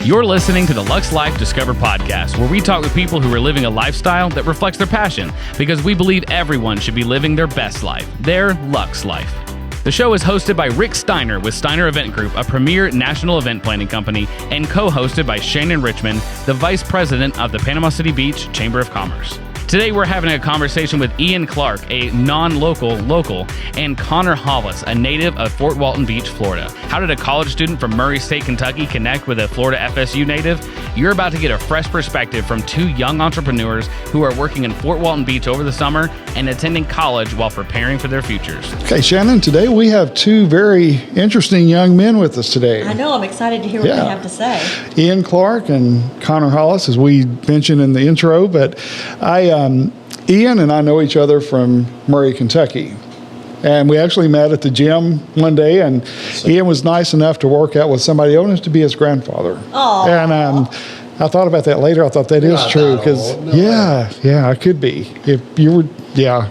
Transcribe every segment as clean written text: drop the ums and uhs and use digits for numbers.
You're listening to the Luxe Life Discover podcast, where we talk with people who are living a lifestyle that reflects their passion, because we believe everyone should be living their best life, their Luxe life. The show is hosted by Rick Steiner with Steiner Event Group, a premier national event planning company, and co-hosted by Shannon Richmond, the vice president of the Panama City Beach Chamber of Commerce. Today, we're having a conversation with Ian Clark, a non-local local, and Conner Hollis, a native of Fort Walton Beach, Florida. How did a college student from Murray State, Kentucky connect with a Florida FSU native? You're about to get a fresh perspective from two young entrepreneurs who are working in Fort Walton Beach over the summer and attending college while preparing for their futures. Okay, Shannon, today we have two very interesting young men with us today. I know, I'm excited to hear what they have to say. Ian Clark and Conner Hollis, as we mentioned in the intro, but Ian and I know each other from Murray, Kentucky. And we actually met at the gym one day, and Ian was nice enough to work out with somebody else to be his grandfather. Aww. And I thought about that later. I thought that is true, because it could be. If you were,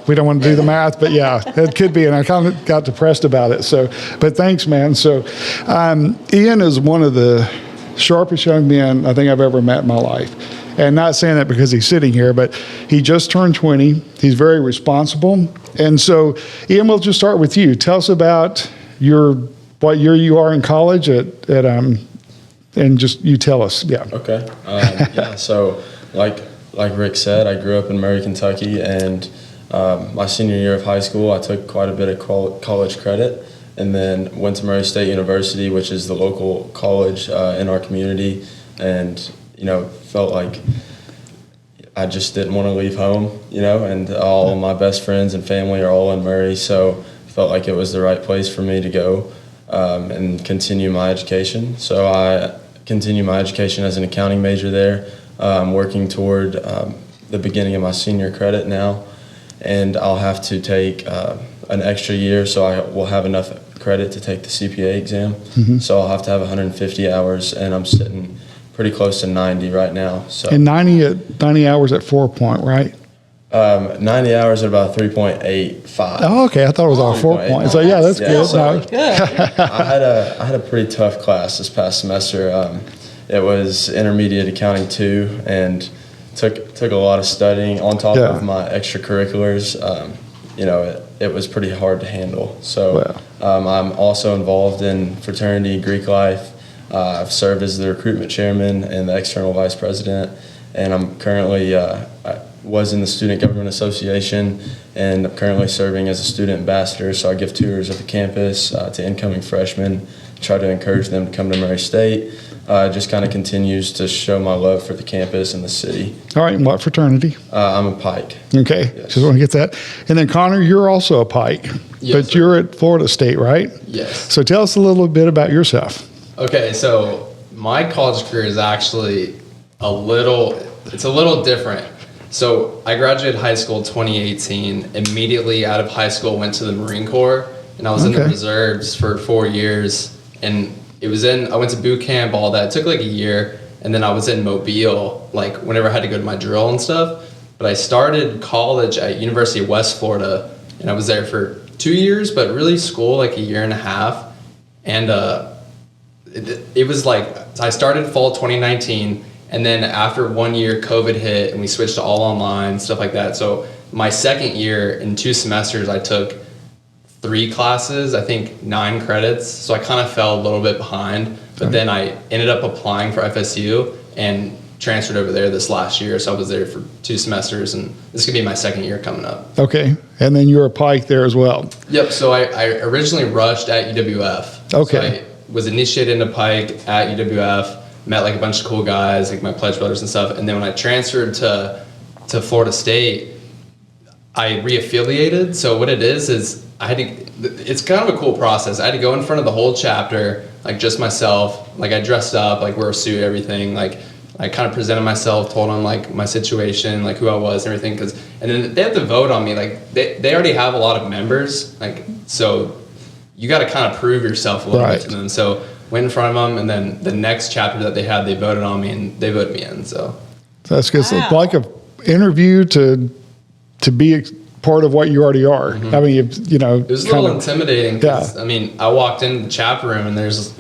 we don't want to do the math, but it could be. And I kind of got depressed about it. So, but thanks, man. So, Ian is one of the sharpest young men I think I've ever met in my life. And not saying that because he's sitting here, but he just turned 20. He's very responsible. And so, Ian, we'll just start with you. Tell us about what year you are in college and just you tell us. Yeah. Okay. So like Rick said, I grew up in Murray, Kentucky, and my senior year of high school, I took quite a bit of college credit, and then went to Murray State University, which is the local college in our community, and felt like I just didn't want to leave home, and all my best friends and family are all in Murray, so felt like it was the right place for me to go and continue my education. So I continue my education as an accounting major there. I'm working toward the beginning of my senior credit now, and I'll have to take an extra year, so I will have enough credit to take the CPA exam. Mm-hmm. So I'll have to have 150 hours, and I'm sitting pretty close to 90 right now. So and 90 hours at 4 point, right? 90 hours at about 3.85. Oh, okay. I thought it was all 4 points. So that's good. So I had a pretty tough class this past semester. It was intermediate accounting 2, and took a lot of studying on top of my extracurriculars. It was pretty hard to handle. So I'm also involved in fraternity, Greek life. I've served as the recruitment chairman and the external vice president, and I'm currently I was in the Student Government Association, and I'm currently serving as a student ambassador. So I give tours of the campus to incoming freshmen, try to encourage them to come to Murray State. Just kind of continues to show my love for the campus and the city. All right, and what fraternity? I'm a Pike. Okay, yes. Just want to get that. And then Conner, you're also a Pike, but sir. You're at Florida State, right? Yes. So tell us a little bit about yourself. Okay, so my college career is actually a little different. So I graduated high school 2018. Immediately out of high school, went to the Marine Corps, and I was in the reserves for 4 years. And I went to boot camp, all that. It took like a year, and then I was in Mobile, like whenever I had to go to my drill and stuff. But I started college at University of West Florida, and I was there for 2 years, but really school like a year and a half. And it was like, I started fall 2019, and then after 1 year, COVID hit, and we switched to all online, stuff like that. So my second year, in 2 semesters, I took 3 classes, I think 9 credits. So I kind of fell a little bit behind, but then I ended up applying for FSU and transferred over there this last year. So I was there for 2 semesters, and this could be my second year coming up. Okay, and then you're a Pike there as well. Yep, so I originally rushed at UWF. Okay. So I was initiated into Pike at UWF, met like a bunch of cool guys, like my pledge brothers and stuff. And then when I transferred to Florida State, I reaffiliated. So what it is it's kind of a cool process. I had to go in front of the whole chapter, like just myself. Like I dressed up, like wore a suit, everything. Like I kind of presented myself, told them like my situation, like who I was and everything. And then they have to vote on me. Like they already have a lot of members. Like, so you got to kind of prove yourself a little bit to them. So went in front of them, and then the next chapter that they had, they voted on me, and they voted me in. So that's good. Wow. It's like an interview to be part of what you already are. Mm-hmm. I mean, it was a little intimidating. Cause, I mean, I walked into the chapter room, and there's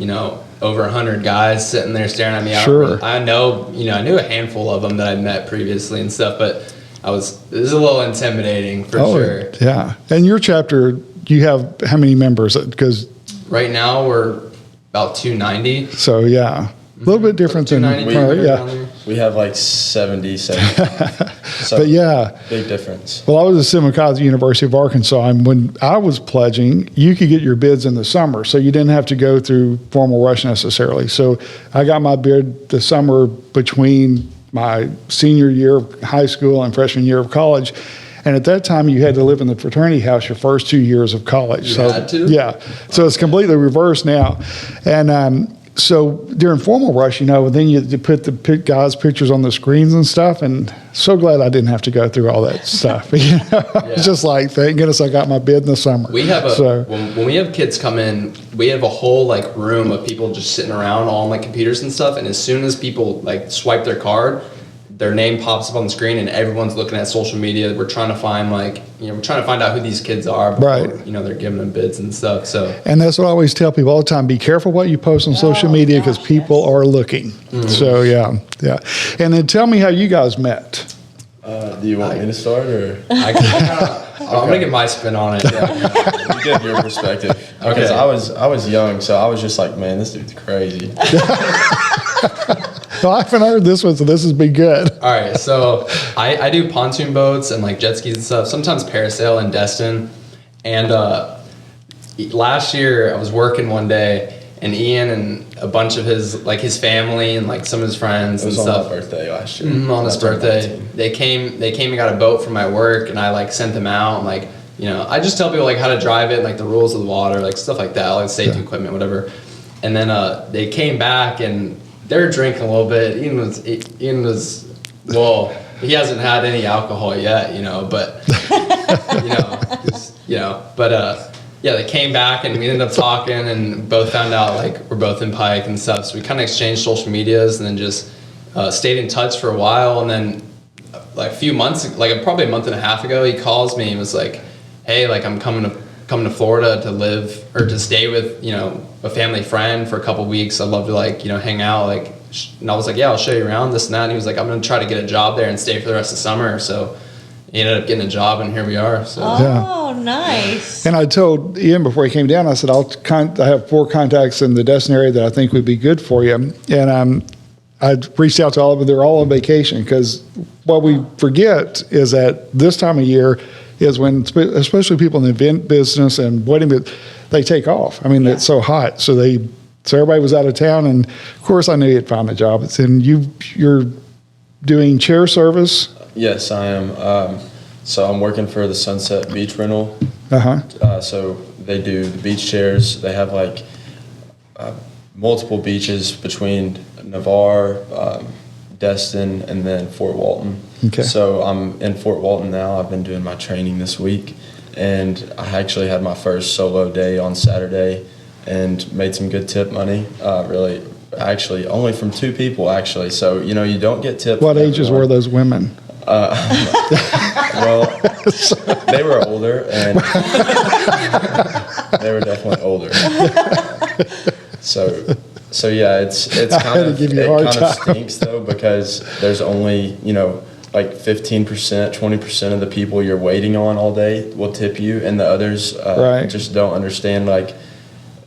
over 100 guys sitting there staring at me. Sure. I knew a handful of them that I'd met previously and stuff, but it was a little intimidating for sure. Yeah. And your chapter, you have how many members? Because right now we're about 290. So yeah, a little bit different than we have like 70. So but yeah, big difference. Well, I was at Simcoe University of Arkansas, and when I was pledging, you could get your bids in the summer, so you didn't have to go through formal rush necessarily. So I got my bid the summer between my senior year of high school and freshman year of college. And at that time, you had to live in the fraternity house your first 2 years of college. You had to? Yeah. So it's completely reversed now. And so during formal rush, then you put the guys' pictures on the screens and stuff. And so glad I didn't have to go through all that stuff. It's just like, thank goodness I got my bid in the summer. We have when we have kids come in, we have a whole like room of people just sitting around all on like computers and stuff. And as soon as people like swipe their card, their name pops up on the screen and everyone's looking at social media. We're trying to find out who these kids are before, right. They're giving them bids and stuff. So, and that's what I always tell people all the time, be careful what you post on social media because people are looking. Mm-hmm. So yeah. And then tell me how you guys met. Do you want me to start or? I'm going to get my spin on it. You give your perspective. Okay. Because I was young, so I was just like, man, this dude's crazy. Well, I haven't heard this one, so this has been good. All right, so I do pontoon boats and like jet skis and stuff, sometimes parasail in Destin. And last year I was working one day and Ian and a bunch of his family and like some of his friends and stuff. It was on my birthday last year. On his birthday. They came and got a boat from my work and I like sent them out and like, I just tell people like how to drive it, like the rules of the water, like stuff like that, like safety equipment, whatever. And then they came back and they were drinking a little bit. Ian was well, he hasn't had any alcohol yet, but they came back and we ended up talking and both found out like we're both in Pike and stuff. So we kind of exchanged social medias and then just stayed in touch for a while. And then like a few months, like probably a month and a half ago, he calls me and was like, hey, like I'm coming to Florida to live or to stay with, a family friend for a couple weeks. I'd love to hang out. And I was like, yeah, I'll show you around this and that. And he was like, I'm going to try to get a job there and stay for the rest of the summer. So he ended up getting a job and here we are. So. Nice. And I told Ian before he came down, I said, I have 4 contacts in the Destin area that I think would be good for you. And I reached out to all of them. They're all on vacation because what we forget is that this time of year is when, especially people in the event business and wedding, they take off. I mean, It's so hot. So everybody was out of town. And of course I knew you'd find a job. And you're doing chair service. Yes, I am. So I'm working for the Sunset Beach Rental. So they do the beach chairs. They have like multiple beaches between Navarre, Destin, and then Fort Walton. Okay. So I'm in Fort Walton now. I've been doing my training this week, and I actually had my first solo day on Saturday and made some good tip money. Really, actually, only from 2 people, actually. So, you don't get tips. What ages were those women? Well, they were older, and they were definitely older. So yeah, it's kind of stinks though because there's only like 15%, 20% of the people you're waiting on all day will tip you, and the others just don't understand like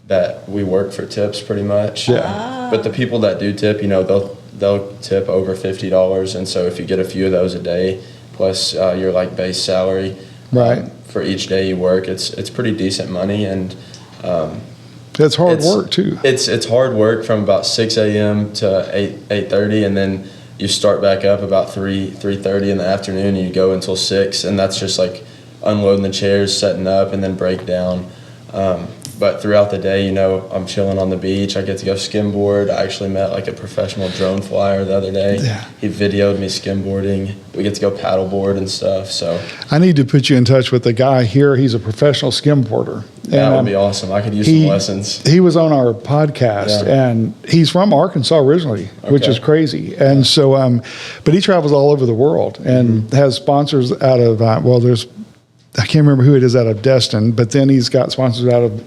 that we work for tips pretty much. Yeah. But the people that do tip, they'll tip over $50, and so if you get a few of those a day, plus your like base salary, for each day you work, it's pretty decent money, and it's hard work too. It's hard work from about 6 a.m. to 8:30, and then you start back up about 3:30 in the afternoon, and you go until 6, and that's just like unloading the chairs, setting up, and then break down. But throughout the day, I'm chilling on the beach. I get to go skimboard. I actually met like a professional drone flyer the other day. Yeah. He videoed me skimboarding. We get to go paddleboard and stuff. So I need to put you in touch with the guy here. He's a professional skimboarder. That would be awesome. I could use some lessons. He was on our podcast, and he's from Arkansas originally, which is crazy. And so, but he travels all over the world and has sponsors out of, I can't remember who it is out of Destin, but then he's got sponsors out of,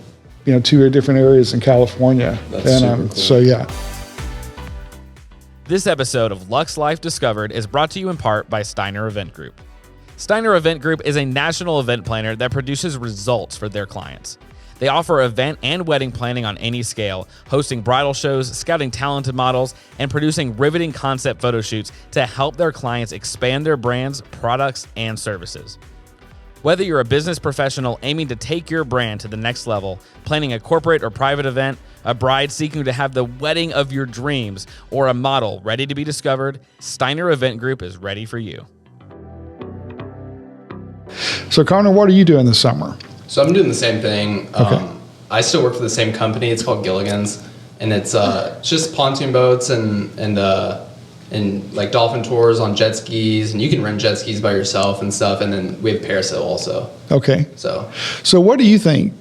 two different areas in California. That's And super cool. so, yeah. This episode of Luxe Life Discovered is brought to you in part by Steiner Event Group. Steiner Event Group is a national event planner that produces results for their clients. They offer event and wedding planning on any scale, hosting bridal shows, scouting talented models, and producing riveting concept photo shoots to help their clients expand their brands, products, and services. Whether you're a business professional aiming to take your brand to the next level, planning a corporate or private event, a bride seeking to have the wedding of your dreams, or a model ready to be discovered, Steiner Event Group is ready for you. So, Conner, what are you doing this summer? So I'm doing the same thing. Okay. I still work for the same company. It's called Gilligan's, and it's just pontoon boats and like dolphin tours on jet skis, and you can rent jet skis by yourself and stuff. And then we have parasail also. Okay. So what do you think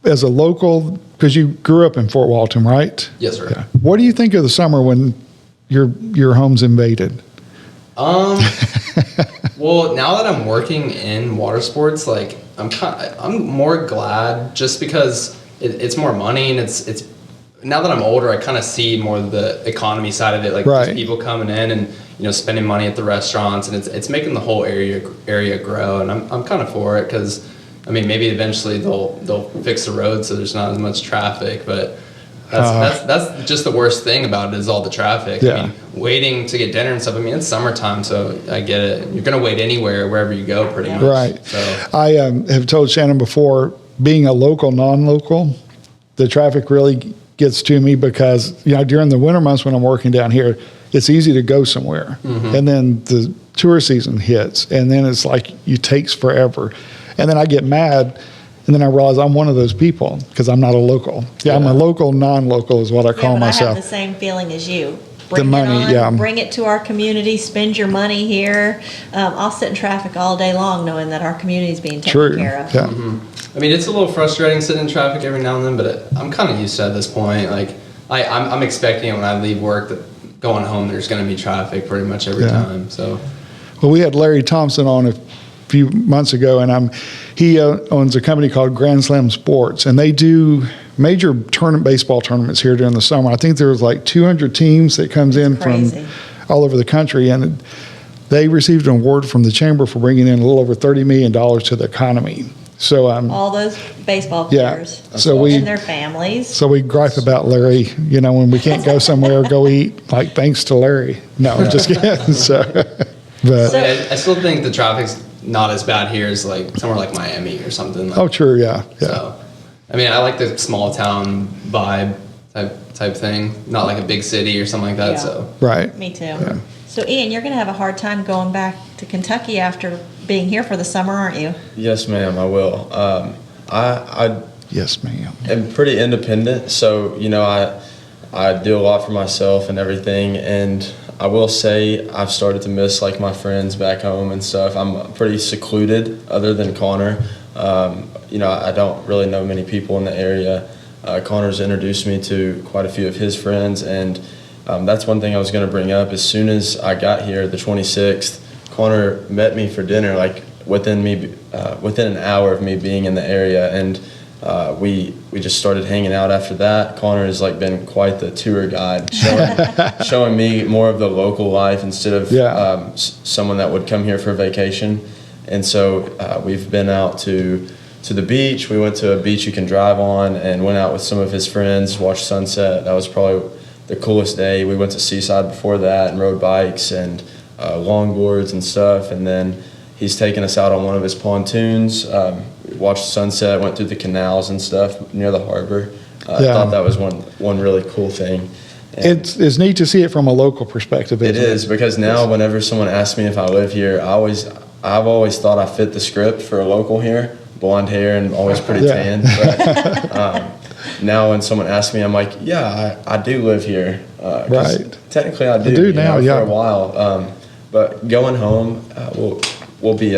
as a local, because you grew up in Fort Walton, right? yes, sir. Yeah. What do you think of the summer when your home's invaded? Well, now that I'm working in water sports, like I'm more glad just because it's more money, and it's now that I'm older, I kind of see more of the economy side of it, like Right. just people coming in and spending money at the restaurants, and it's making the whole area grow, and I'm kind of for it because I mean maybe eventually they'll fix the road so there's not as much traffic, but that's just the worst thing about it is all the traffic. Yeah. I mean, waiting to get dinner and stuff. I mean, it's summertime, so I get it. You're gonna wait anywhere, wherever you go, pretty much. Right. So I have told Shannon before, being a local, non-local, the traffic really gets to me because, during the winter months when I'm working down here, it's easy to go somewhere. Mm-hmm. And then the tourist season hits, and then it's like it takes forever. And then I get mad, and then I realize I'm one of those people because I'm not a local. Yeah, I'm a local, non-local is what I call but myself. I have the same feeling as you. Bring money, it on, yeah. Bring it to our community. Spend your money here. I'll sit in traffic all day long, knowing that our community is being taken True. care of. Yeah. I mean, it's a little frustrating sitting in traffic every now and then, but I'm kind of used to it at this point. Like I'm expecting it when I leave work that going home there's going to be traffic pretty much every time. So Well, we had Larry Thompson on a few months ago, and he owns a company called Grand Slam Sports, and they do major baseball tournaments here during the summer. I think there was like 200 teams that comes in crazy. from all over the country, and they received an award from the chamber for bringing in a little over $30 million to the economy. So All those baseball yeah, players so and their families. So we gripe about Larry, when we can't go somewhere, go eat, like thanks to Larry. No, I'm just kidding. But I still think the traffic's not as bad here as like somewhere like Miami or something. oh, true, yeah. So, I mean, I like the small town vibe type thing, not like a big city or something like that. Yeah. So Right. Me too. So, Ian, you're going to have a hard time going back to Kentucky after being here for the summer, aren't you? Yes, ma'am, I will. I Yes, ma'am. am pretty independent, so I do a lot for myself and everything. And I will say I've started to miss like my friends back home and stuff. I'm pretty secluded, other than Conner. I don't really know many people in the area. Conner's introduced me to quite a few of his friends, and that's one thing I was going to bring up. As soon as I got here, the 26th, Conner met me for dinner, like within an hour of me being in the area, and we just started hanging out after that. Conner has like been quite the tour guide, showing me more of the local life instead of someone that would come here for vacation. And so we've been out to the beach. We went to a beach you can drive on, and went out with some of his friends, watched sunset. That was probably the coolest day. We went to Seaside before that and rode bikes and longboards and stuff. And then he's taken us out on one of his pontoons, watched sunset, went through the canals and stuff near the harbor. I thought that was one really cool thing. And It's neat to see it from a local perspective. it is, because now whenever someone asks me if I live here, I've always thought I fit the script for a local here. Blonde hair and always pretty tan. But now when someone asks me, I'm like, yeah, I do live here. 'Cause Right. Technically I do. I do now, for yeah. a while. But going home will be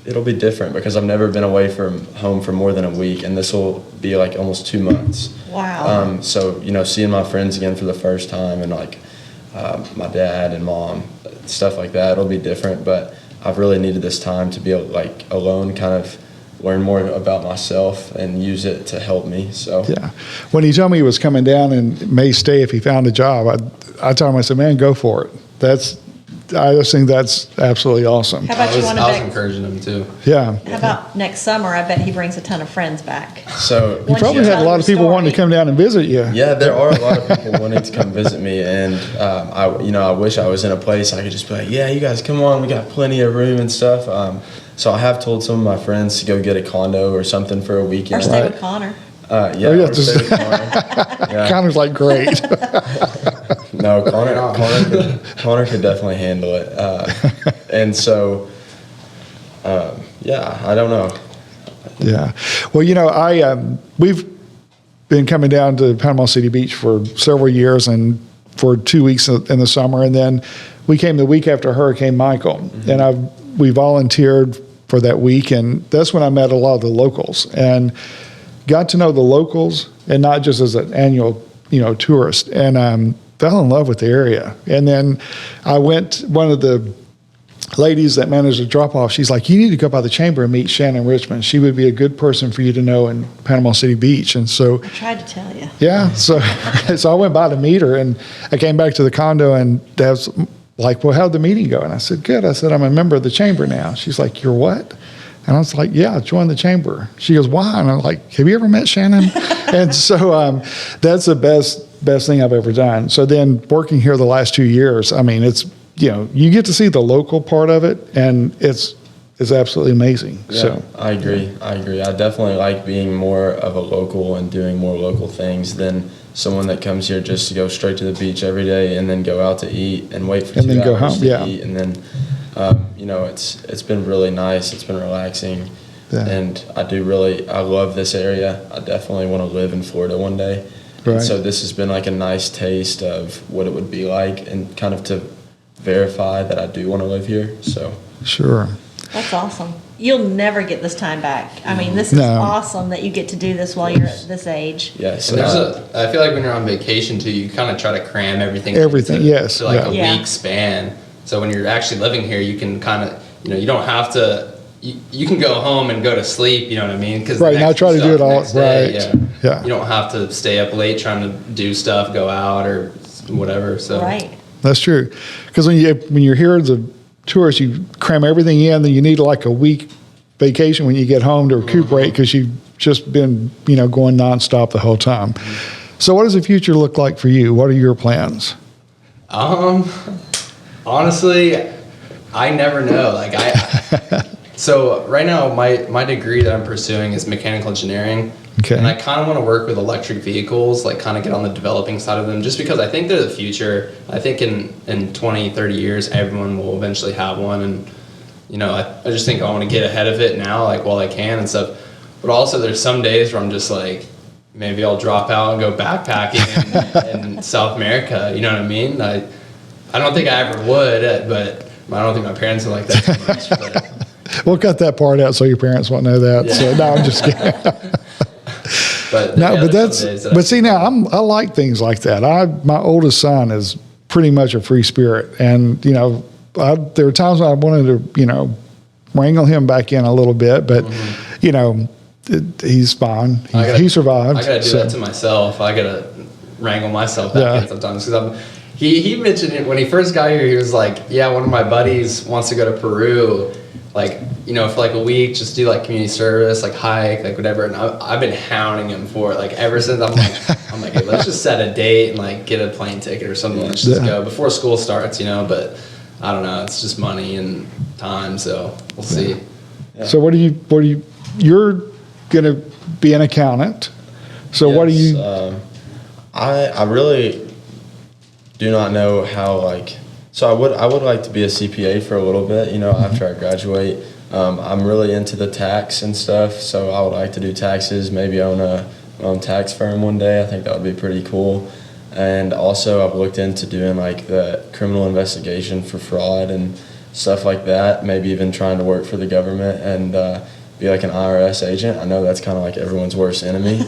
it'll be different, because I've never been away from home for more than a week, and this will be like almost 2 months. Wow. So seeing my friends again for the first time, and like my dad and mom, stuff like that, it'll be different. But I've really needed this time to be like alone, kind of learn more about myself and use it to help me. So Yeah. When he told me he was coming down and may stay if he found a job, I told him, I said, man, go for it. I just think that's absolutely awesome. How about I you want to was back? encouraging him too. Yeah. How about next summer? I bet he brings a ton of friends back. So You Once probably you had a tell lot your of people wanting to story. come down and visit you. yeah, there are a lot of people wanting to come visit me, and I wish I was in a place I could just be like, yeah, you guys come on, we got plenty of room and stuff. So I have told some of my friends to go get a condo or something for a weekend. Or stay with Connor. Yeah, yeah, or just- stay with Connor. Yeah. Connor's like, great. No, Connor could definitely handle it. And so, I don't know. Yeah. Well, we've been coming down to Panama City Beach for several years and for 2 weeks in the summer. And then we came the week after Hurricane Michael. Mm-hmm. And we volunteered for that week. And that's when I met a lot of the locals and got to know the locals, and not just as an annual, tourist, and fell in love with the area. And then one of the ladies that managed the drop-off, she's like, you need to go by the chamber and meet Shannon Richmond. She would be a good person for you to know in Panama City Beach. And so, I tried to tell you. yeah, so I went by to meet her, and I came back to the condo, and Deb's like, well, how'd the meeting go? And I said, good. I said, I'm a member of the chamber now. She's like, you're what? And I was like, yeah, join the chamber. She goes, why? And I'm like, have you ever met Shannon? And so that's the best thing I've ever done. So then working here the last 2 years, I mean, it's, you get to see the local part of it, and it's absolutely amazing. Yeah, So I agree. I definitely like being more of a local and doing more local things than someone that comes here just to go straight to the beach every day and then go out to eat and wait for And 2 then go hours home, to yeah. eat. And then, it's been really nice. It's been relaxing. Yeah. And I love this area. I definitely want to live in Florida one day. Right. And so this has been like a nice taste of what it would be like, and kind of to verify that I do want to live here. So sure. That's awesome. You'll never get this time back. I mean, this is No. awesome that you get to do this while you're at this age. yes. And I feel like when you're on vacation too, you kind of try to cram everything. Everything, yes, To like yeah. a Yeah. week span. So when you're actually living here, you can kind of, you don't have to. You can go home and go to sleep. You know what I mean? Because Right, and I try to do it all- right. Yeah. You don't have to stay up late trying to do stuff, go out or whatever. So Right. That's true. Because when you're here as a tourist, you cram everything in, then you need like a week vacation when you get home to recuperate, because you've just been, going nonstop the whole time. So what does the future look like for you? What are your plans? Honestly, I never know. So right now, my degree that I'm pursuing is mechanical engineering. Okay. And I kind of want to work with electric vehicles, like kind of get on the developing side of them, just because I think they're the future. I think in 20, 30 years, everyone will eventually have one. And, I just think I want to get ahead of it now, like while I can and stuff. But also there's some days where I'm just like, maybe I'll drop out and go backpacking in South America. You know what I mean? I don't think I ever would, but I don't think my parents would like that too much. But We'll cut that part out so your parents won't know that. Yeah. So no, I'm just kidding. But No, yeah, but there's some days that I- see now I like things like that. My oldest son is pretty much a free spirit, and there are times when I wanted to wrangle him back in a little bit, but he's fine. He survived. I gotta do that to myself. I gotta wrangle myself back Yeah. in sometimes because he mentioned it when he first got here. He was like, "Yeah, one of my buddies wants to go to Peru, for like a week, just do like community service, like hike, like whatever." And I've been hounding him for it, like ever since. I'm like, hey, let's just set a date and like get a plane ticket or something. Let's just go before school starts, But I don't know. It's just money and time, so we'll see. So what do you? You're going to be an accountant. So what do Yes, you? I really do not know how So I would like to be a CPA for a little bit, after I graduate. I'm really into the tax and stuff, so I would like to do taxes, maybe own a own tax firm one day. I think that would be pretty cool. And also I've looked into doing the criminal investigation for fraud and stuff like that, maybe even trying to work for the government and be like an IRS agent. I know that's kind of like everyone's worst enemy,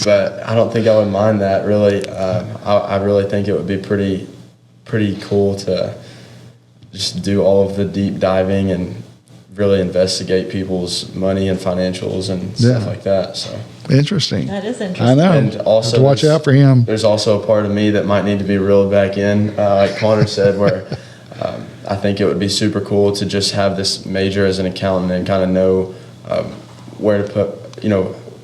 but I don't think I would mind that really. I really think it would be pretty cool to just do all of the deep diving and really investigate people's money and financials and stuff like that. So interesting. That is interesting. I know. And also, have to watch out for him. There's also a part of me that might need to be reeled back in, like Conner said, where I think it would be super cool to just have this major as an accountant and kind of know where to put,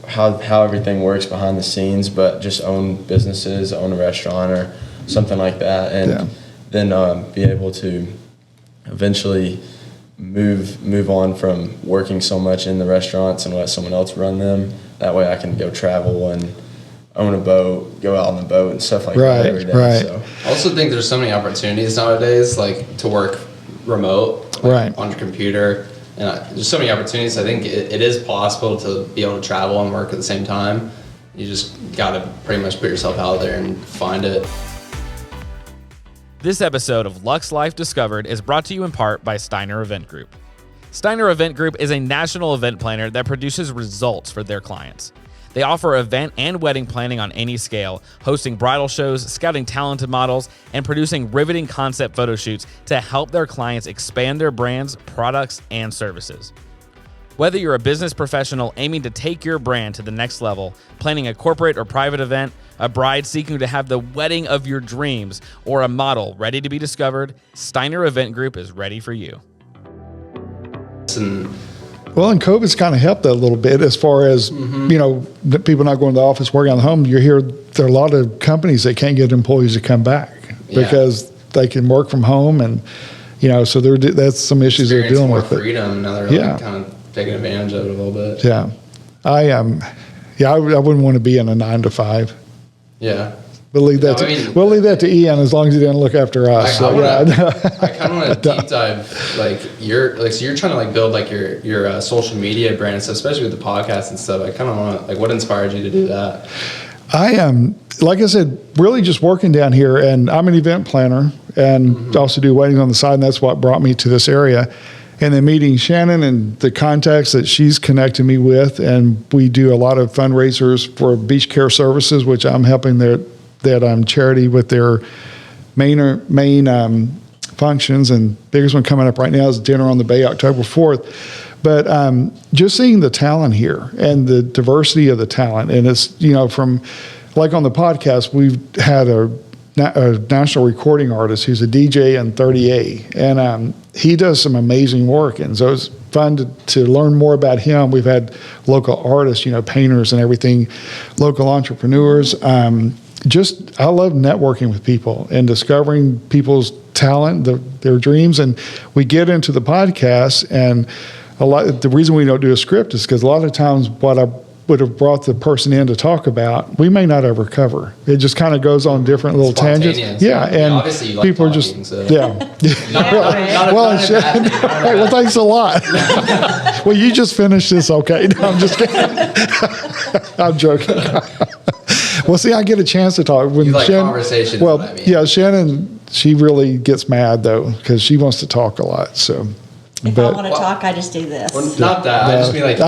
how everything works behind the scenes, but just own businesses, own a restaurant or something like that, and then be able to eventually move on from working so much in the restaurants and let someone else run them. That way I can go travel and own a boat, go out on the boat and stuff like that every day. Right. So. I also think there's so many opportunities nowadays, like to work remote, like on your computer, and there's so many opportunities. I think it is possible to be able to travel and work at the same time. You just got to pretty much put yourself out there and find it. This episode of Luxe Life Discovered is brought to you in part by Steiner Event Group. Steiner Event Group is a national event planner that produces results for their clients. They offer event and wedding planning on any scale, hosting bridal shows, scouting talented models, and producing riveting concept photo shoots to help their clients expand their brands, products, and services. Whether you're a business professional aiming to take your brand to the next level, planning a corporate or private event, a bride seeking to have the wedding of your dreams, or a model ready to be discovered, Steiner Event Group is ready for you. Well, and COVID's kind of helped that a little bit as far as, the people not going to the office, working on the home. You hear there are a lot of companies that can't get employees to come back because they can work from home and, so that's some issues they're dealing with. Freedom. Now they're kind of taking advantage of it a little bit. Yeah. I wouldn't want to be in a 9 to 5. Yeah. We'll leave that to Ian as long as he didn't look after us. I kind of want to deep dive, so you're trying to build your social media brand and stuff, especially with the podcast and stuff. I kind of want to, what inspired you to do that? I am, like I said, really just working down here, and I'm an event planner and also do weddings on the side, and that's what brought me to this area. And then meeting Shannon and the contacts that she's connected me with, and we do a lot of fundraisers for Beach Care Services, which I'm helping that charity with their main functions. And biggest one coming up right now is Dinner on the Bay, October 4th. But just seeing the talent here and the diversity of the talent, and it's from like on the podcast, we've had a national recording artist who's a DJ in 30A, and he does some amazing work, and so it's fun to learn more about him. We've had local artists, painters and everything, local entrepreneurs. I love networking with people and discovering people's talent, their dreams, and we get into the podcast, and the reason we don't do a script is because a lot of times what I would have brought the person in to talk about, we may not ever cover. It just kind of goes on different little tangents. Yeah, and obviously you like people talking, are just so. Well, thanks a lot. Well, you just finished this, okay? No, I'm just kidding. I'm joking. Well, see, I get a chance to talk when you like Shannon. Conversations. Well, yeah, Shannon. She really gets mad though because she wants to talk a lot. So. If I want to talk, I just do this. Well, not that. I just mean good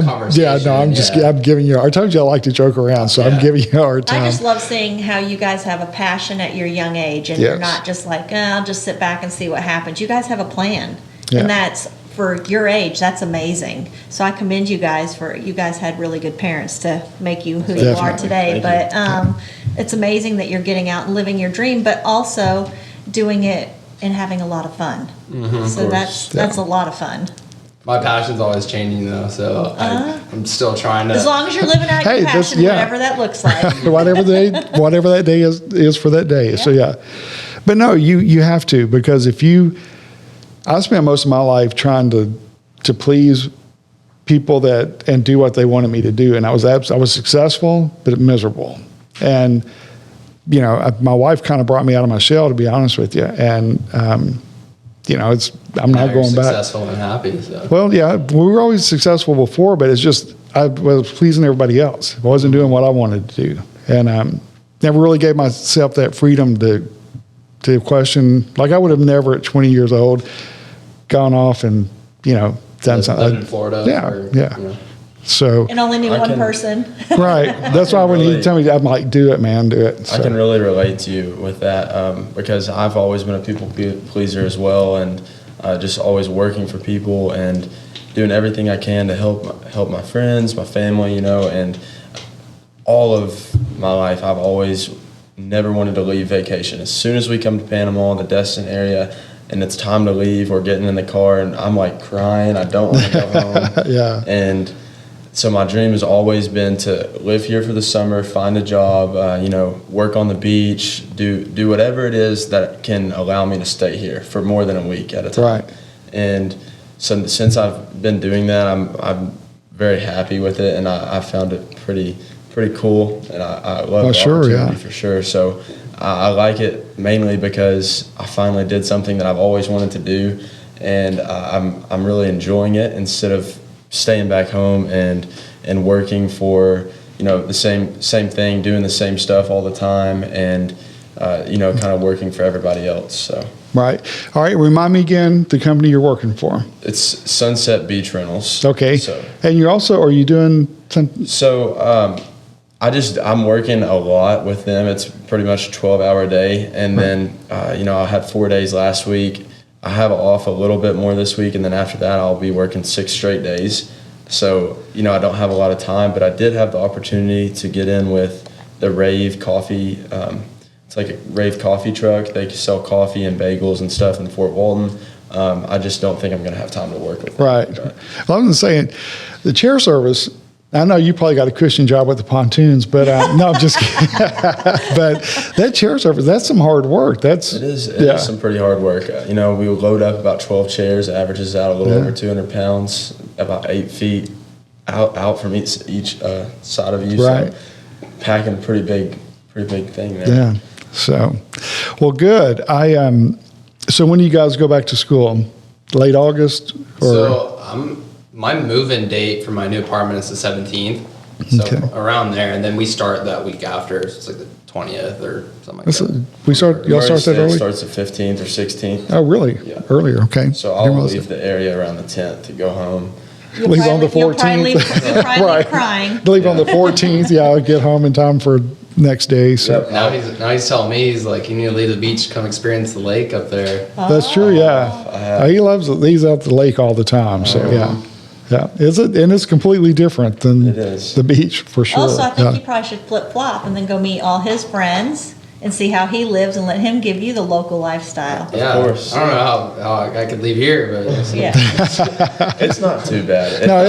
conversation. I'm giving you. I told you I like to joke around, so I'm giving you a hard time. I just love seeing how you guys have a passion at your young age, and you're not just like, I'll just sit back and see what happens. You guys have a plan, and that's for your age. That's amazing. So I commend you guys you guys had really good parents to make you who you are today. But it's amazing that you're getting out and living your dream, but also doing it and having a lot of fun. So that's a lot of fun. My passion's always changing though, so I'm still trying to. As long as you're living out your passion, whatever that looks like. whatever that day is for that day. Yeah. So but no, you have to, because I spent most of my life trying to please people and do what they wanted me to do, and I was successful but miserable, and. My wife kind of brought me out of my shell, to be honest with you. And, I'm not going back. Successful and happy. So. Well, yeah, we were always successful before, but it's just, I was pleasing everybody else. I wasn't doing what I wanted to do. And never really gave myself that freedom to question. Like I would have never at 20 years old gone off and, done something. Lived in Florida. Yeah. So and only knew one person. Right. That's why when you tell me, I'm like, do it, man, do it. So. I can really relate to you with that because I've always been a people pleaser as well, and just always working for people and doing everything I can to help my friends, my family, and all of my life I've always never wanted to leave vacation. As soon as we come to Panama, the Destin area, and it's time to leave, we're getting in the car and I'm like crying. I don't want to go home. Yeah. And so my dream has always been to live here for the summer, find a job, work on the beach, do whatever it is that can allow me to stay here for more than a week at a time. Right. And so since I've been doing that, I'm very happy with it, and I found it pretty cool, and I love the opportunity for sure. So I like it mainly because I finally did something that I've always wanted to do, and I'm really enjoying it instead of staying back home and working for the same thing, doing the same stuff all the time, and kind of working for everybody else. So. Right. All right. Remind me again the company you're working for. It's Sunset Beach Rentals. Okay. So, and are you doing something? So I'm working a lot with them. It's pretty much a 12-hour day, and then I had 4 days last week. I have off a little bit more this week, and then after that I'll be working 6 straight days. So I don't have a lot of time, but I did have the opportunity to get in with the Rave Coffee. It's like a Rave coffee truck. They sell coffee and bagels and stuff in Fort Walton. I just don't think I'm going to have time to work with them. Right. Well, I was saying, the chair service, I know you probably got a cushion job with the pontoons, but no, I'm just kidding. But that chair service, that's some hard work. It is some pretty hard work. We load up about 12 chairs, averages out a little over 200 pounds, about 8 feet out from each side of you. Right. So packing a pretty big thing there. Yeah. So, well, good. So when do you guys go back to school? Late August? So my move-in date for my new apartment is the 17th. So around there, and then we start that week after. So it's like the 20th or something like that. Y'all start that early? Starts the 15th or 16th. Oh, really? Yeah. Earlier, okay. So I'll leave the area around the 10th to go home. Leave on the 14th. You'll probably leave crying. Leave on the 14th. Yeah, I'll get home in time for next day. So now he's telling me, he's like, you need to leave the beach, come experience the lake up there. That's true. Yeah, he's out the lake all the time. So yeah. It's completely different than the beach for sure. Also, I think you probably should flip flop and then go meet all his friends and see how he lives and let him give you the local lifestyle. Yeah, of course. I don't know how I could leave here, but yeah, it's not too bad. No,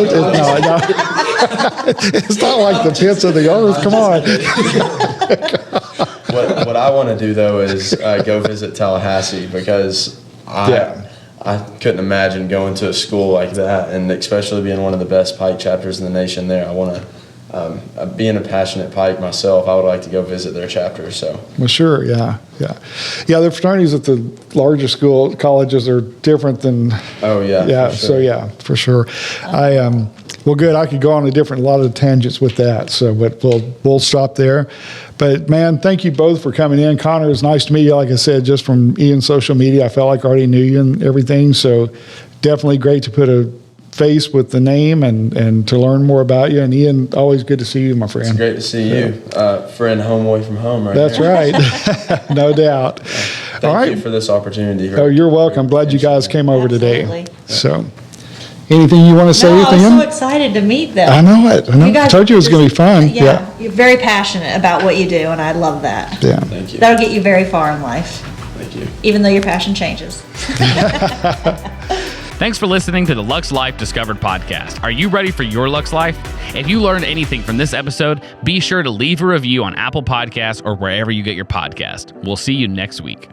it's not like the pits of the earth. Come on. What I want to do though is go visit Tallahassee, because I couldn't imagine going to a school like that, and especially being one of the best Pike chapters in the nation there. I want to. Being a passionate Pike myself, I would like to go visit their chapter. So, well, sure, yeah. The fraternities at the larger colleges are different than. Oh yeah. For sure. So yeah, for sure. Well, good. I could go on a lot of tangents with that. So, but we'll stop there. But man, thank you both for coming in. Conner, it's nice to meet you. Like I said, just from Ian's social media, I felt like I already knew you and everything. So, definitely great to put a face with the name and to learn more about you. And Ian, always good to see you, my friend. It's great to see you. Friend home away from home, right? That's right. No doubt. Thank you for this opportunity. Oh, you're welcome. I'm glad you guys came over Absolutely. today. So, anything you want to say? No, I was Ian? so excited to meet them. I know it. I told you it was going to be fun. Yeah, you're very passionate about what you do, and I love that. Yeah. Thank you. That'll get you very far in life. Thank you. Even though your passion changes. Thanks for listening to the Luxe Life Discovered podcast. Are you ready for your Luxe life? If you learned anything from this episode, be sure to leave a review on Apple Podcasts or wherever you get your podcast. We'll see you next week.